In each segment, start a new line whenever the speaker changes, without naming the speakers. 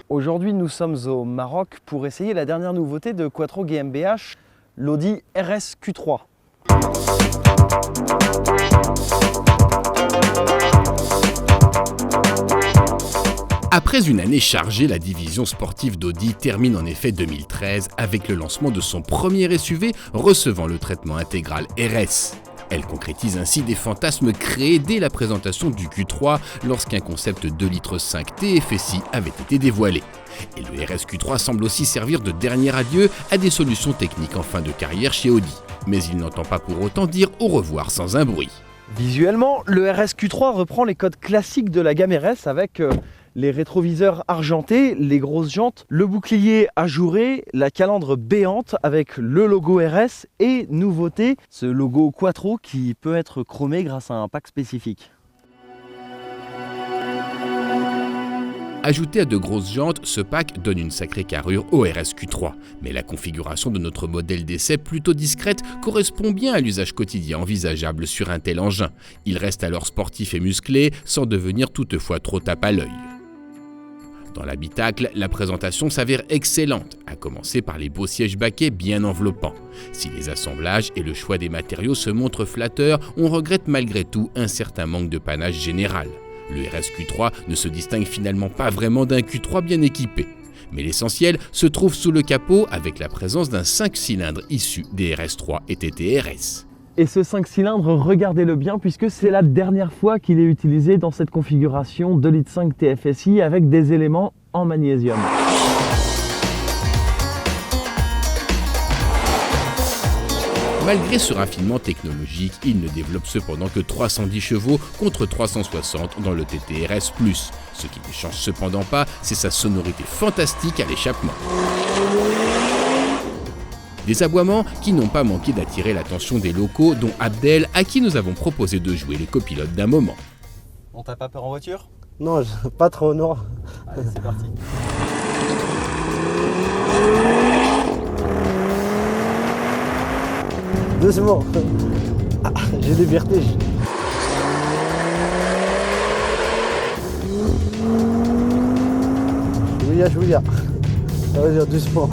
Aujourd'hui, nous sommes au Maroc pour essayer la dernière nouveauté de Quattro GmbH, l'Audi RS Q3.
Après une année chargée, la division sportive d'Audi termine en effet 2013 avec le lancement de son premier SUV recevant le traitement intégral RS. Elle concrétise ainsi des fantasmes créés dès la présentation du Q3 lorsqu'un concept 2,5 litres TFSI avait été dévoilé. Et le RS Q3 semble aussi servir de dernier adieu à des solutions techniques en fin de carrière chez Audi. Mais il n'entend pas pour autant dire au revoir sans un bruit.
Visuellement, le RS Q3 reprend les codes classiques de la gamme RS avec les rétroviseurs argentés, les grosses jantes, le bouclier ajouré, la calandre béante avec le logo RS et nouveauté, ce logo Quattro qui peut être chromé grâce à un pack spécifique.
Ajouté à de grosses jantes, ce pack donne une sacrée carrure au RS Q3. Mais la configuration de notre modèle d'essai plutôt discrète correspond bien à l'usage quotidien envisageable sur un tel engin. Il reste alors sportif et musclé sans devenir toutefois trop tape à l'œil. Dans l'habitacle, la présentation s'avère excellente, à commencer par les beaux sièges baquets bien enveloppants. Si les assemblages et le choix des matériaux se montrent flatteurs, on regrette malgré tout un certain manque de panache général. Le RS Q3 ne se distingue finalement pas vraiment d'un Q3 bien équipé. Mais l'essentiel se trouve sous le capot avec la présence d'un 5 cylindres issu des RS3 et TTRS.
Et ce 5 cylindres, regardez-le bien puisque c'est la dernière fois qu'il est utilisé dans cette configuration 2,5 litres TFSI avec des éléments en magnésium.
Malgré ce raffinement technologique, il ne développe cependant que 310 chevaux contre 360 dans le TTRS+. Ce qui ne change cependant pas, c'est sa sonorité fantastique à l'échappement. Des aboiements qui n'ont pas manqué d'attirer l'attention des locaux, dont Abdel, à qui nous avons proposé de jouer les copilotes d'un moment.
On t'a pas peur en voiture?
Non, pas trop, non.
Allez, c'est parti.
Doucement. Ah, j'ai des vertiges. Jouya. Ça veut dire doucement.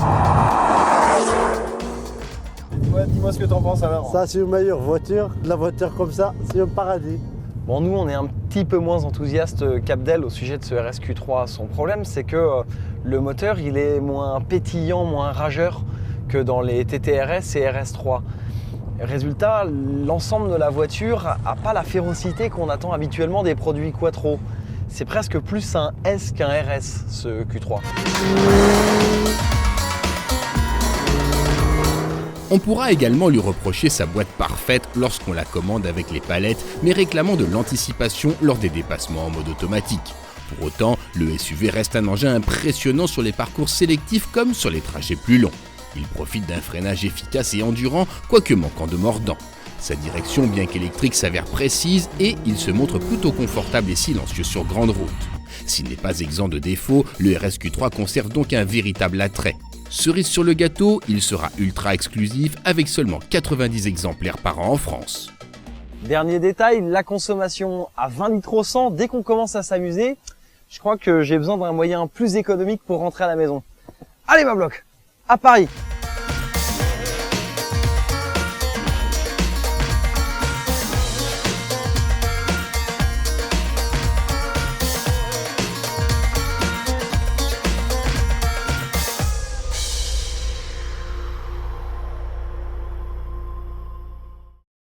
Ouais, dis-moi ce que t'en penses alors.
Ça, c'est une meilleure voiture. La voiture comme ça, c'est un paradis.
Bon, nous, on est un petit peu moins enthousiaste qu'Abdel au sujet de ce RS Q3. Son problème, c'est que le moteur, il est moins pétillant, moins rageur que dans les TTRS et RS3. Résultat, l'ensemble de la voiture n'a pas la férocité qu'on attend habituellement des produits Quattro. C'est presque plus un S qu'un RS, ce Q3.
On pourra également lui reprocher sa boîte parfaite lorsqu'on la commande avec les palettes, mais réclamant de l'anticipation lors des dépassements en mode automatique. Pour autant, le SUV reste un engin impressionnant sur les parcours sélectifs comme sur les trajets plus longs. Il profite d'un freinage efficace et endurant, quoique manquant de mordant. Sa direction, bien qu'électrique, s'avère précise et il se montre plutôt confortable et silencieux sur grande route. S'il n'est pas exempt de défauts, le RS Q3 conserve donc un véritable attrait. Cerise sur le gâteau, il sera ultra exclusif avec seulement 90 exemplaires par an en France.
Dernier détail, la consommation à 20 litres au 100 dès qu'on commence à s'amuser. Je crois que j'ai besoin d'un moyen plus économique pour rentrer à la maison. Allez ma bloc, à Paris!